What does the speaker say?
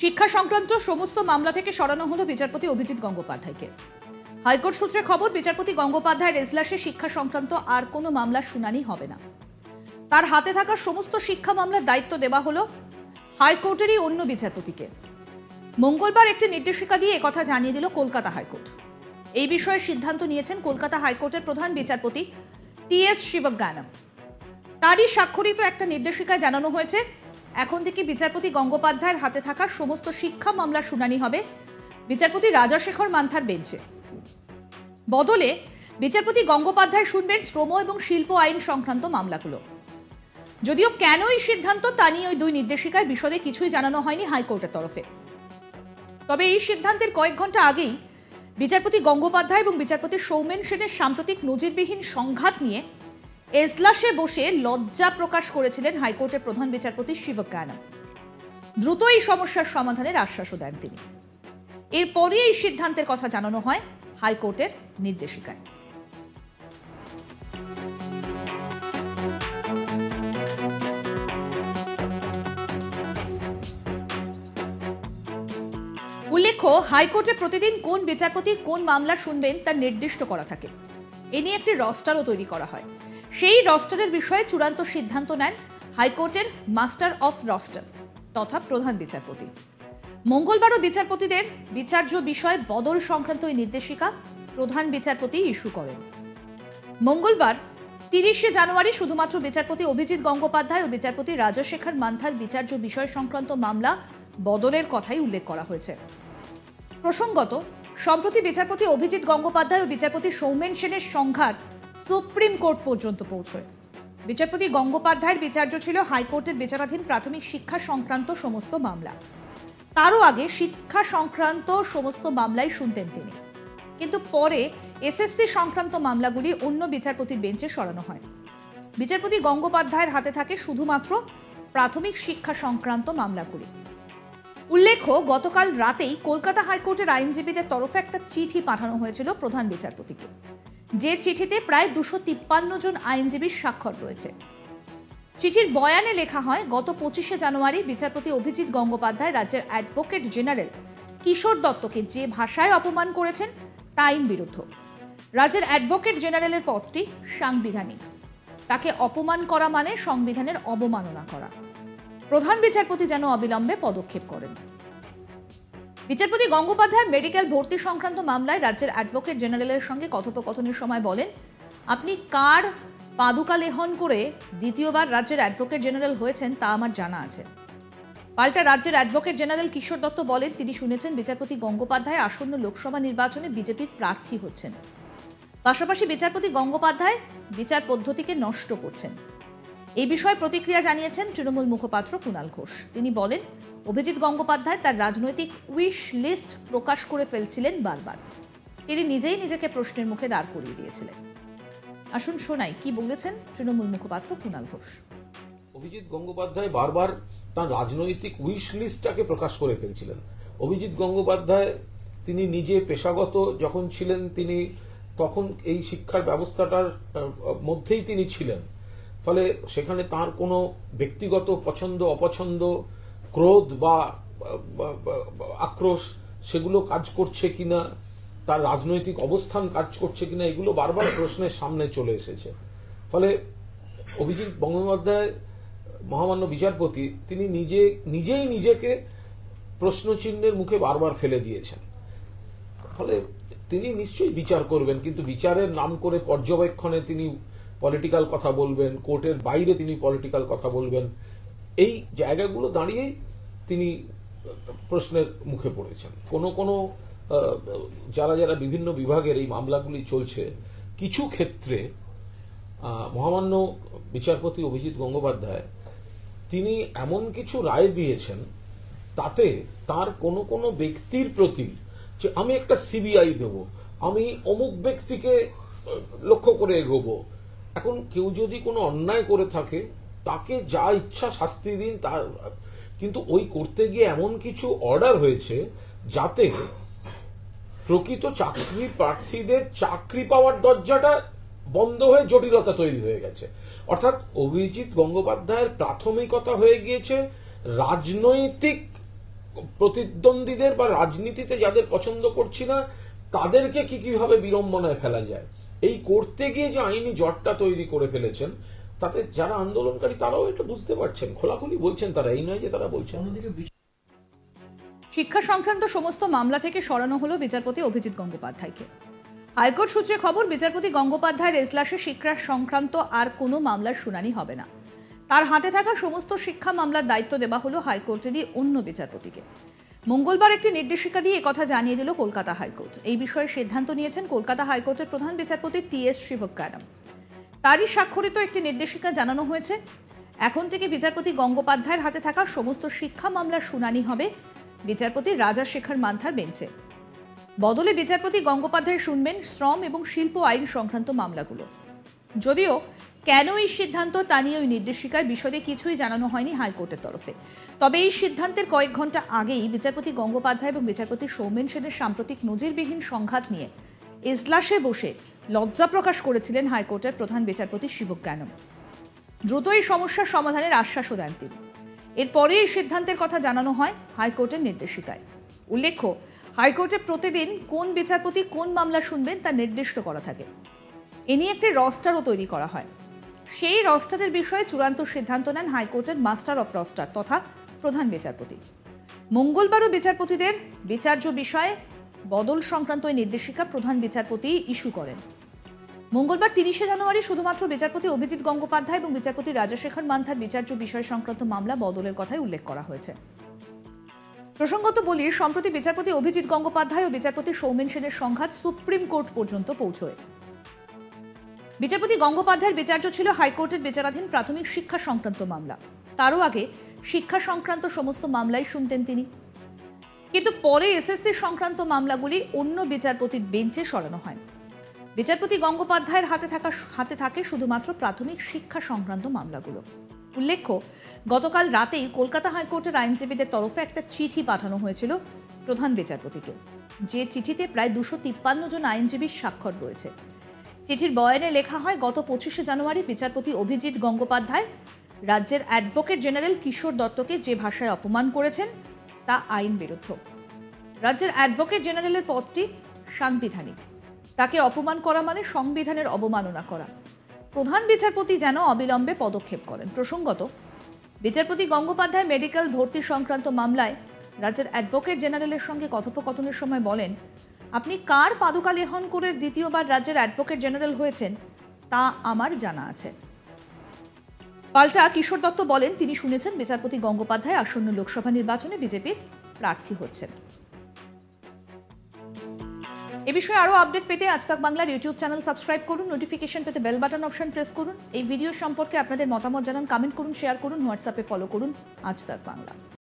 শিক্ষা সংক্রান্ত সমস্ত মামলা থেকে সরানো হলো বিচারপতি অভিজিৎ গঙ্গোপাধ্যায়কে। হাইকোর্ট সূত্রে খবর, বিচারপতি গঙ্গোপাধ্যায়ের এজলাসে শিক্ষা সংক্রান্ত আর কোনো মামলার শুনানি হবে না। তার হাতে থাকা সমস্ত শিক্ষা মামলার দায়িত্ব দেওয়া হলো হাইকোর্টেরই অন্য বিচারপতিকে। মঙ্গলবার একটি নির্দেশিকা দিয়ে একথা জানিয়ে দিল কলকাতা হাইকোর্ট। এই বিষয়ে সিদ্ধান্ত নিয়েছেন কলকাতা হাইকোর্টের প্রধান বিচারপতি টি.এস. শিবজ্ঞানম। তারই স্বাক্ষরিত একটা নির্দেশিকায় জানানো হয়েছে, এখন থেকে বিচারপতি গঙ্গোপাধ্যায়ের হাতে থাকা সমস্ত শিক্ষা মামলার শুনানি হবে বিচারপতি রাজাশেখর মান্থার বেঞ্চে। বদলে বিচারপতি গঙ্গোপাধ্যায় শুনবেন শ্রম এবং শিল্প আইন সংক্রান্ত মামলাগুলো। যদিও কেন এই সিদ্ধান্ত তা নিয়ে ওই দুই নির্দেশিকায় বিশদে কিছুই জানানো হয়নি হাইকোর্টের তরফে। তবে এই সিদ্ধান্তের কয়েক ঘন্টা আগেই বিচারপতি গঙ্গোপাধ্যায় এবং বিচারপতি সৌমেন সেনের সাম্প্রতিক নজিরবিহীন সংঘাত নিয়ে এজলাসে বসে লজ্জা প্রকাশ করেছিলেন হাইকোর্টের প্রধান বিচারপতি শিবজ্ঞানম। দ্রুত এই সমস্যার সমাধানের আশ্বাসও দেন তিনি। এরপরই এই সিদ্ধান্তের কথা জানানো হয় হাইকোর্টের নির্দেশিকায়। উল্লেখ্য, হাইকোর্টে প্রতিদিন কোন বিচারপতি কোন মামলা শুনবেন তা নির্দিষ্ট করা থাকে। এ নিয়ে একটি রস্টারও তৈরি করা হয়। সেই রস্টারের বিষয়ে চূড়ান্ত সিদ্ধান্ত নেন হাইকোর্টের মাস্টার অফ রস্টার তথা প্রধান বিচারপতি। মঙ্গলবারও বিচারপতিদের বিচার্য বিষয় বদল সংক্রান্ত এই নির্দেশিকা প্রধান বিচারপতি ইস্যু করেন। মঙ্গলবার 30শে জানুয়ারি শুধুমাত্র বিচারপতি অভিজিৎ গঙ্গোপাধ্যায় ও বিচারপতি রাজাশেখর মান্থার বিচার্য বিষয় সংক্রান্ত মামলা বদলের কথাই উল্লেখ করা হয়েছে। প্রসঙ্গত, সম্প্রতি বিচারপতি অভিজিৎ গঙ্গোপাধ্যায় ও বিচারপতি সৌমেন সেনের সংঘাত সুপ্রিম কোর্ট পর্যন্ত পৌঁছয়। বিচারপতি গঙ্গোপাধ্যায়ের বিচার্য ছিল হাইকোর্টের বিচারাধীন প্রাথমিক শিক্ষা সংক্রান্ত সমস্ত মামলা। তারও আগে শিক্ষা সংক্রান্ত সমস্ত মামলাই শুনতেন তিনি, কিন্তু পরে এসএসসি সংক্রান্ত মামলাগুলি অন্য বিচারপতির বেঞ্চে সরানো হয়। বিচারপতি গঙ্গোপাধ্যায়ের হাতে থাকে শুধুমাত্র প্রাথমিক শিক্ষা সংক্রান্ত মামলাগুলি। উল্লেখ্য, গতকাল রাতেই কলকাতা হাইকোর্টের আইনজীবীদের তরফে একটা চিঠি পাঠানো হয়েছিল প্রধান বিচারপতিকে, যে চিঠিতে প্রায় 253 জন আইনজীবীর স্বাক্ষর রয়েছে। চিঠির বয়ানে লেখা হয়, গত 25শে জানুয়ারি বিচারপতি অভিজিৎ গঙ্গোপাধ্যায় রাজ্যের অ্যাডভোকেট জেনারেল কিশোর দত্তকে যে ভাষায় অপমান করেছেন তা আইন বিরুদ্ধ। রাজ্যের অ্যাডভোকেট জেনারেলের পদটি সাংবিধানিক। তাকে অপমান করা মানে সংবিধানের অবমাননা করা। প্রধান বিচারপতি যেন অবিলম্বে পদক্ষেপ করেন। বিচারপতি গঙ্গোপাধ্যায় মেডিকেল ভর্তি সংক্রান্ত মামলায় রাজ্যের অ্যাডভোকেট জেনারেলের সঙ্গে কথোপকথনের সময় বলেন, আপনি কার পাদুকা লেহন করে দ্বিতীয়বার রাজ্যের অ্যাডভোকেট জেনারেল হয়েছেন তা আমার জানা আছে। পাল্টা রাজ্যের অ্যাডভোকেট জেনারেল কিশোর দত্ত বলেন, তিনি শুনেছেন বিচারপতি গঙ্গোপাধ্যায় আসন্ন লোকসভা নির্বাচনে বিজেপির প্রার্থী হচ্ছেন। পাশাপাশি বিচারপতি গঙ্গোপাধ্যায় বিচার পদ্ধতিকে নষ্ট করছেন। এই বিষয়ে প্রতিক্রিয়া জানিয়েছেন তৃণমূল মুখপাত্র কুণাল ঘোষ। তিনি বলেন, অভিজিৎ গঙ্গোপাধ্যায় তার রাজনৈতিক উইশ লিস্ট প্রকাশ করে ফেলছিলেন বারবার। তিনি নিজেই নিজেকে প্রশ্নের মুখে দাঁড় করিয়ে দিয়েছিলেন। আসুন শোনাই কি বলেছেন তৃণমূল মুখপাত্র কুণাল ঘোষ। অভিজিৎ গঙ্গোপাধ্যায় বারবার তার রাজনৈতিক উইশ লিস্টটাকে প্রকাশ করে ফেলছিলেন। অভিজিৎ গঙ্গোপাধ্যায় তিনি নিজে পেশাগত যখন ছিলেন, তিনি তখন এই শিক্ষার ব্যবস্থাটার মধ্যেই তিনি ছিলেন। ফলে সেখানে তার কোনো ব্যক্তিগত পছন্দ অপছন্দ, ক্রোধ বা আক্রোশ সেগুলো কাজ করছে কিনা, তার রাজনৈতিক অবস্থান কাজ করছে কিনা, এগুলো বারবার প্রশ্নের সামনে চলে এসেছে। ফলে অভিজিৎ গঙ্গোপাধ্যায় মহামান্য বিচারপতি তিনি নিজেই নিজেকে প্রশ্নচিহ্নের মুখে বারবার ফেলে দিয়েছেন। ফলে তিনি নিশ্চয়ই বিচার করবেন, কিন্তু বিচারের নাম করে পর্যবেক্ষণে তিনি পলিটিক্যাল কথা বলবেন, কোর্টের বাইরে তিনি পলিটিক্যাল কথা বলবেন, এই জায়গাগুলো দাঁড়িয়েই তিনি প্রশ্নের মুখে পড়েছেন। কোনো যারা বিভিন্ন বিভাগের এই মামলাগুলি চলছে, কিছু ক্ষেত্রে মহামান্য বিচারপতি অভিজিৎ গঙ্গোপাধ্যায় তিনি এমন কিছু রায় দিয়েছেন তাতে তার কোনো ব্যক্তির প্রতি যে আমি একটা সিবিআই দেব, আমি অমুক ব্যক্তিকে লক্ষ্য করে এগোবো। এখন কেউ যদি কোনো অন্যায় করে থাকে তাকে যা ইচ্ছা শাস্তি দিন, তার কিন্তু ওই করতে গিয়ে এমন কিছু অর্ডার হয়েছে যাতে প্রকৃত চাকরি প্রার্থীদের চাকরি পাওয়ার দরজাটা বন্ধ হয়ে জটিলতা তৈরি হয়ে গেছে। অর্থাৎ অভিজিৎ গঙ্গোপাধ্যায়ের প্রাথমিকতা হয়ে গিয়েছে রাজনৈতিক প্রতিদ্বন্দ্বীদের বা রাজনীতিতে যাদের পছন্দ করছি না তাদেরকে কিভাবে বিড়ম্বনায় ফেলা যায়, এই করতে গিয়ে যে আইনি জটটা তৈরি করে ফেলেছেন, তাতে যারা আন্দোলনকারী তারাও এটা বুঝতে পারছেন, খোলাখুলি বলছেন তারা, এই নয় যে তারা বলছেন। শিক্ষা সংক্রান্ত সমস্ত মামলা থেকে সরানো হলো বিচারপতি অভিজিৎ গঙ্গোপাধ্যায়কে। হাইকোর্ট সূত্রে খবর, বিচারপতি গঙ্গোপাধ্যায়ের এজলাসে শিক্ষা সংক্রান্ত আর কোনো মামলার শুনানি হবে না। তার হাতে থাকা সমস্ত শিক্ষা মামলার দায়িত্ব দেওয়া হলো হাইকোর্টেরই অন্য বিচারপতিকে। মঙ্গলবার একটি নির্দেশিকা দিয়ে একথা জানিয়ে দিল কলকাতা হাইকোর্ট। এই বিষয়ে সিদ্ধান্ত নিয়েছেন কলকাতা হাইকোর্টের প্রধান বিচারপতি টি.এস. শিবক্কানম। তারই স্বাক্ষরিত একটি নির্দেশিকা জানানো হয়েছে, এখন থেকে বিচারপতি গঙ্গোপাধ্যায়ের হাতে থাকা সমস্ত শিক্ষা মামলার শুনানি হবে বিচারপতি রাজাশেখর মান্থার বেঞ্চে। বদলে বিচারপতি গঙ্গোপাধ্যায় শুনবেন শ্রম এবং শিল্প আইন সংক্রান্ত মামলাগুলো। যদিও কেন এই সিদ্ধান্ত তা নিয়ে ওই নির্দেশিকায় বিশদে কিছুই জানানো হয়নি হাইকোর্টের তরফে। তবে এই সিদ্ধান্তের কয়েক ঘন্টা আগেই বিচারপতি গঙ্গোপাধ্যায় এবং বিচারপতি সৌমেন সেনের সাম্প্রতিক নজিরবিহীন সংঘাত নিয়ে এজলাসে বসে লজ্জা প্রকাশ করেছিলেন হাইকোর্টের প্রধান বিচারপতি শিবক্কানম। দ্রুত এই সমস্যার সমাধানের আশ্বাসও দেন তিনি। এরপরে এই সিদ্ধান্তের কথা জানানো হয় হাইকোর্টের নির্দেশিকায়। উল্লেখ্য, হাইকোর্টে প্রতিদিন কোন বিচারপতি কোন মামলা শুনবেন তা নির্দিষ্ট করা থাকে। এ নিয়ে একটি রস্টারও তৈরি করা হয়। সেই রস্টারের বিষয়ে চূড়ান্ত সিদ্ধান্ত নেন হাইকোর্টের মাস্টার অফ রস্টার তথা প্রধান বিচারপতি। মঙ্গলবারও বিচারপতিদের বিচার্য বিষয়ে বদল সংক্রান্ত এই নির্দেশিকা প্রধান বিচারপতি ইস্যু করেন। মঙ্গলবার 30শে জানুয়ারি শুধুমাত্র বিচারপতি অভিজিৎ গঙ্গোপাধ্যায় এবং বিচারপতি রাজাশেখর মান্থার বিচার্য বিষয় সংক্রান্ত মামলা বদলের কথাই উল্লেখ করা হয়েছে। প্রসঙ্গত বলি, সম্প্রতি বিচারপতি অভিজিৎ গঙ্গোপাধ্যায় ও বিচারপতি সৌমেন সেনের সংঘাত সুপ্রিম কোর্ট পর্যন্ত পৌঁছয়। বিচারপতি গঙ্গোপাধ্যায়ের বিচার্য ছিল হাইকোর্টের বিচারাধীন প্রাথমিক শিক্ষা সংক্রান্ত মামলা। তারও আগে শিক্ষা সংক্রান্ত সমস্ত মামলাই শুনতেন তিনি। কিন্তু পরে এসএসসি সংক্রান্ত মামলাগুলি অন্য বিচারপতির বেঞ্চে সরানো হয়। বিচারপতি গঙ্গোপাধ্যায়ের হাতে থাকে শুধুমাত্র প্রাথমিক শিক্ষা সংক্রান্ত মামলাগুলো। উল্লেখ্য, গতকাল রাতেই কলকাতা হাইকোর্টের আইনজীবীদের তরফে একটা চিঠি পাঠানো হয়েছিল প্রধান বিচারপতিকে, যে চিঠিতে প্রায় 253 জন আইনজীবীর স্বাক্ষর রয়েছে। চিঠির বয়ানে লেখা হয়, গত 25শে জানুয়ারি বিচারপতি অভিজিৎ গঙ্গোপাধ্যায় রাজ্যের অ্যাডভোকেট জেনারেল কিশোর দত্তকে যে ভাষায় অপমান করেছেন তা আইন বিরুদ্ধ। রাজ্যের অ্যাডভোকেট জেনারেলের পদটি সাংবিধানিক। তাকে অপমান করা মানে সংবিধানের অবমাননা করা। প্রধান বিচারপতি যেন অবিলম্বে পদক্ষেপ করেন। প্রসঙ্গত, বিচারপতি গঙ্গোপাধ্যায় মেডিকেল ভর্তি সংক্রান্ত মামলায় রাজ্যের অ্যাডভোকেট জেনারেলের সঙ্গে কথোপকথনের সময় বলেন, আপনি কার পাদুকা লেহন করে দ্বিতীয়বার রাজ্যের অ্যাডভোকেট জেনারেল হয়েছেন তা আমার জানা আছে। পাল্টা কিশোর দত্ত বলেন, তিনি শুনেছেন বিচারপতি গঙ্গোপাধ্যায় আসন্ন লোকসভা নির্বাচনে বিজেপির প্রার্থী হচ্ছেন। এ বিষয়ে আরও আপডেট পেতে আজ তাক বাংলার ইউটিউব চ্যানেল সাবস্ক্রাইব করুন, নোটিফিকেশন পেতে বেল বাটন অপশন প্রেস করুন। এই ভিডিও সম্পর্কে আপনাদের মতামত জানান, কমেন্ট করুন, শেয়ার করুন, হোয়াটসঅ্যাপে ফলো করুন আজ তাক বাংলা।